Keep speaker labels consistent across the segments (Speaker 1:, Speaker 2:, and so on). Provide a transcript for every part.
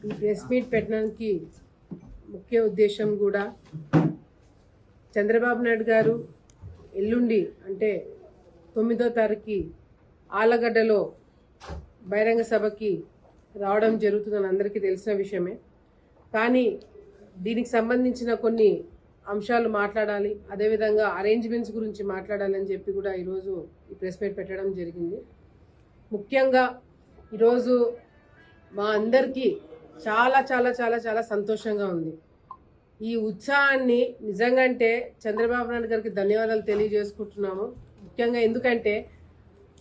Speaker 1: ఈ press meet పెట్టడానికి ముఖ్య ఉద్దేశం కూడా చంద్రబాబు నాయుడు గారు ఎల్లుండి అంటే 9వ తారీఖు ఆలగడ్డలో బహిరంగ సభకి రావడం జరుగుతుందని అందరికీ తెలిసిన విషయమే. కానీ దీనికి సంబంధించిన కొన్ని అంశాలు మాట్లాడాలి, అదేవిధంగా అరేంజ్మెంట్స్ గురించి మాట్లాడాలని చెప్పి కూడా ఈరోజు ఈ ప్రెస్ మీట్ పెట్టడం జరిగింది. ముఖ్యంగా ఈరోజు మా అందరికీ చాలా చాలా చాలా చాలా సంతోషంగా ఉంది. ఈ ఉత్సాహాన్ని నిజంగా అంటే చంద్రబాబు నాయుడు గారికి ధన్యవాదాలు తెలియజేసుకుంటున్నాము. ముఖ్యంగా ఎందుకంటే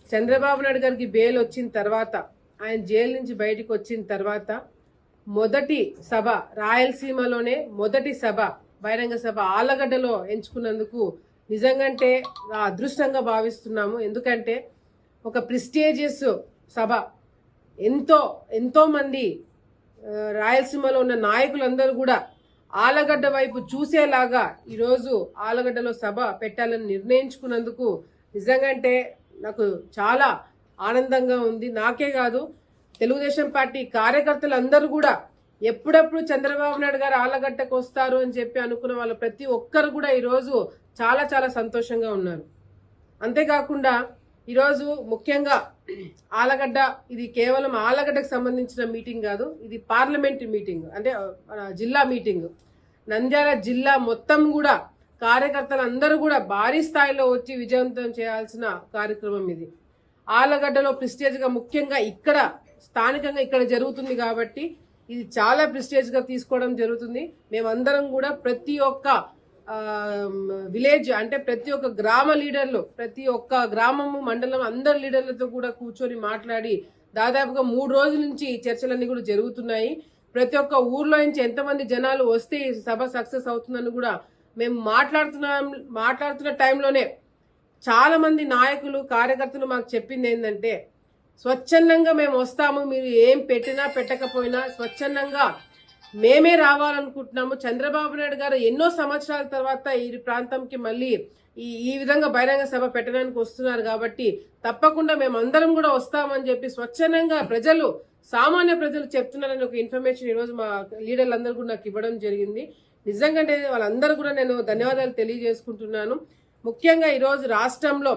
Speaker 1: చంద్రబాబు నాయుడు గారికి బెయిల్ వచ్చిన తర్వాత, ఆయన జైలు నుంచి బయటకు వచ్చిన తర్వాత మొదటి సభ, రాయలసీమలోనే మొదటి సభ, బహిరంగ సభ ఆలగడ్డలో ఎంచుకున్నందుకు నిజంగాంటే అదృష్టంగా భావిస్తున్నాము. ఎందుకంటే ఒక ప్రెస్టీజియస్ సభ, ఎంతో మంది రాయలసీమలో ఉన్న నాయకులందరూ కూడా ఆలగడ్డ వైపు చూసేలాగా ఈరోజు ఆలగడ్డలో సభ పెట్టాలని నిర్ణయించుకున్నందుకు నిజంగాంటే నాకు చాలా ఆనందంగా ఉంది. నాకే కాదు, తెలుగుదేశం పార్టీ కార్యకర్తలందరూ కూడా ఎప్పుడెప్పుడు చంద్రబాబు నాయుడు గారు ఆలగడ్డకు వస్తారు అని చెప్పి అనుకున్న వాళ్ళు ప్రతి ఒక్కరు కూడా ఈరోజు చాలా చాలా సంతోషంగా ఉన్నారు. అంతేకాకుండా ఈరోజు ముఖ్యంగా ఆలగడ్డ, ఇది కేవలం ఆలగడ్డకు సంబంధించిన మీటింగ్ కాదు, ఇది పార్లమెంట్ మీటింగ్, అంటే జిల్లా మీటింగ్. నంద్యాల జిల్లా మొత్తం కూడా కార్యకర్తలు అందరూ కూడా భారీ స్థాయిలో వచ్చి విజయవంతం చేయాల్సిన కార్యక్రమం ఇది. ఆలగడ్డలో ప్రెస్టేజ్గా, ముఖ్యంగా ఇక్కడ స్థానికంగా ఇక్కడ జరుగుతుంది కాబట్టి ఇది చాలా ప్రెస్టేజ్గా తీసుకోవడం జరుగుతుంది. మేమందరం కూడా ప్రతి ఒక్క విలేజ్, అంటే ప్రతి ఒక్క గ్రామ లీడర్లు, ప్రతి ఒక్క గ్రామము మండలం అందరి లీడర్లతో కూడా కూర్చొని మాట్లాడి దాదాపుగా 3 రోజుల నుంచి చర్చలన్నీ కూడా జరుగుతున్నాయి. ప్రతి ఒక్క ఊర్లో నుంచి ఎంతమంది జనాలు వస్తే ఈ సభ సక్సెస్ అవుతుందని కూడా మేము మాట్లాడుతున్న టైంలోనే చాలా మంది నాయకులు, కార్యకర్తలు మాకు చెప్పింది ఏంటంటే, స్వచ్ఛందంగా మేము వస్తాము, మీరు ఏం పెట్టినా పెట్టకపోయినా స్వచ్ఛందంగా మేమే రావాలనుకుంటున్నాము. చంద్రబాబు నాయుడు గారు ఎన్నో సంవత్సరాల తర్వాత ఈ ప్రాంతంకి మళ్ళీ ఈ విధంగా బహిరంగ సభ పెట్టడానికి వస్తున్నారు కాబట్టి తప్పకుండా మేమందరం కూడా వస్తామని చెప్పి స్వచ్ఛందంగా ప్రజలు, సామాన్య ప్రజలు చెప్తున్నారని ఒక ఇన్ఫర్మేషన్ ఈరోజు మా లీడర్లందరూ కూడా నాకు ఇవ్వడం జరిగింది. నిజంగా వాళ్ళందరూ కూడా నేను ధన్యవాదాలు తెలియజేసుకుంటున్నాను. ముఖ్యంగా ఈరోజు రాష్ట్రంలో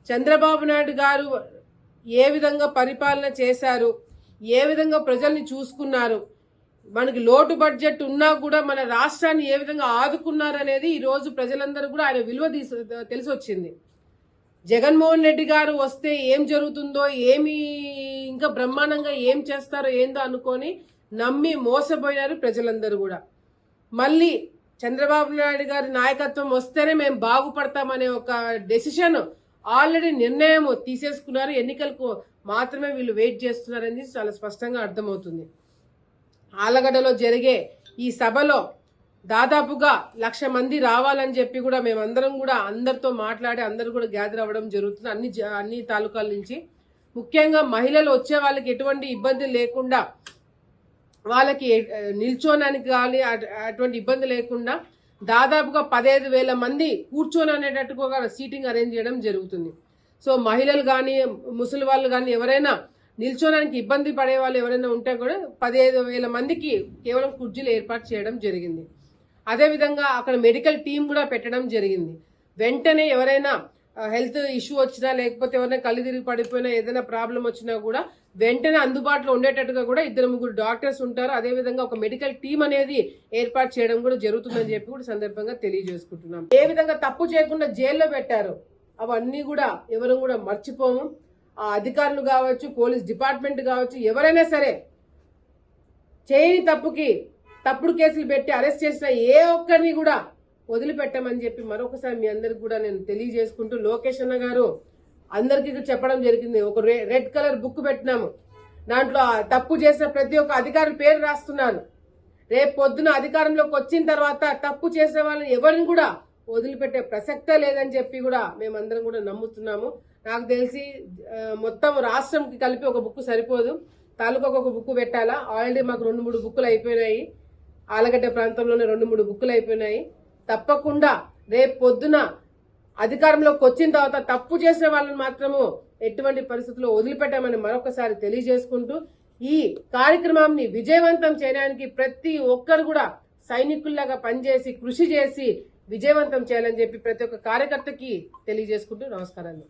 Speaker 1: చంద్రబాబు నాయుడు గారు ఏ విధంగా పరిపాలన చేశారు, ఏ విధంగా ప్రజల్ని చూసుకున్నారు, మనకి లోటు బడ్జెట్ ఉన్నా కూడా మన రాష్ట్రాన్ని ఏ విధంగా ఆదుకున్నారు అనేది ఈ రోజు ప్రజలందరూ కూడా ఆయన విలువ తెలిసి వచ్చింది. జగన్మోహన్ రెడ్డి గారు వస్తే ఏం జరుగుతుందో, ఏమి ఇంకా బ్రహ్మాండంగా ఏం చేస్తారో ఏందో అనుకొని నమ్మి మోసపోయినారు ప్రజలందరూ కూడా. మళ్ళీ చంద్రబాబు నాయుడు గారి నాయకత్వం వస్తేనే మేము బాగుపడతామనే ఒక డెసిషన్ ఆల్రెడీ నిర్ణయం తీసేసుకున్నారు. ఎన్నికలకు మాత్రమే వీళ్ళు వెయిట్ చేస్తున్నారని చాలా స్పష్టంగా అర్థమవుతుంది. ఆలగడ్డలో జరిగే ఈ సభలో దాదాపుగా 1,00,000 మంది రావాలని చెప్పి కూడా మేమందరం కూడా అందరితో మాట్లాడి అందరూ కూడా గ్యాదర్ అవ్వడం జరుగుతుంది అన్ని తాలూకాల నుంచి. ముఖ్యంగా మహిళలు వచ్చే వాళ్ళకి ఎటువంటి ఇబ్బంది లేకుండా, వాళ్ళకి నిల్చోడానికి కానీ అటువంటి ఇబ్బంది లేకుండా దాదాపుగా 15,000 మంది కూర్చొని అనేటట్టుగా సీటింగ్ అరేంజ్ చేయడం జరుగుతుంది. సో మహిళలు కానీ, ముసలి వాళ్ళు కానీ, ఎవరైనా నిల్చోడానికి ఇబ్బంది పడే వాళ్ళు ఎవరైనా ఉంటే కూడా 15,000 మందికి కేవలం కుర్చీలు ఏర్పాటు చేయడం జరిగింది. అదేవిధంగా అక్కడ మెడికల్ టీం కూడా పెట్టడం జరిగింది. వెంటనే ఎవరైనా హెల్త్ ఇష్యూ వచ్చినా, లేకపోతే ఎవరైనా కళ్ళు తిరిగి పడిపోయినా, ఏదైనా ప్రాబ్లం వచ్చినా కూడా వెంటనే అందుబాటులో ఉండేటట్టుగా కూడా 2-3 డాక్టర్స్ ఉంటారు. అదేవిధంగా ఒక మెడికల్ టీం అనేది ఏర్పాటు చేయడం కూడా జరుగుతుందని చెప్పి కూడా సందర్భంగా తెలియజేసుకుంటున్నాం. ఏ విధంగా తప్పు చేయకుండా జైల్లో పెట్టారు అవన్నీ కూడా ఎవరు కూడా మర్చిపోము. ఆ అధికారులు కావచ్చు, పోలీస్ డిపార్ట్మెంట్ కావచ్చు, ఎవరైనా సరే చేయని తప్పుకి తప్పుడు కేసులు పెట్టి అరెస్ట్ చేసిన ఏ ఒక్కరిని కూడా వదిలిపెట్టమని చెప్పి మరొకసారి మీ అందరికి కూడా నేను తెలియజేసుకుంటూ, లోకేష్ అన్న గారు అందరికీ చెప్పడం జరిగింది. ఒక రెడ్ కలర్ బుక్ పెట్టినాము, దాంట్లో తప్పు చేసిన ప్రతి ఒక్క అధికారి పేరు రాస్తున్నారు. రేపు పొద్దున అధికారంలోకి వచ్చిన తర్వాత తప్పు చేసిన వాళ్ళని ఎవరిని కూడా వదిలిపెట్టే ప్రసక్తే లేదని చెప్పి కూడా మేమందరం కూడా నమ్ముతున్నాము. నాకు తెలిసి మొత్తం రాష్ట్రంకి కలిపి ఒక బుక్ సరిపోదు, తాలూకాకు ఒక బుక్ పెట్టాలా. ఆల్రెడీ మాకు 2-3 బుక్కులు అయిపోయినాయి, ఆలగడ్డ ప్రాంతంలోనే 2-3 బుక్కులు అయిపోయినాయి. తప్పకుండా రేపు పొద్దున అధికారంలోకి వచ్చిన తర్వాత తప్పు చేసిన వాళ్ళని మాత్రము ఎటువంటి పరిస్థితుల్లో వదిలిపెట్టామని మరొకసారి తెలియజేసుకుంటూ, ఈ కార్యక్రమాన్ని విజయవంతం చేయడానికి ప్రతి ఒక్కరు కూడా సైనికుల్లాగా పనిచేసి కృషి చేసి విజయవంతం చేయాలని చెప్పి ప్రతి ఒక్క కార్యకర్తకి తెలియజేసుకుంటూ నమస్కారాలు.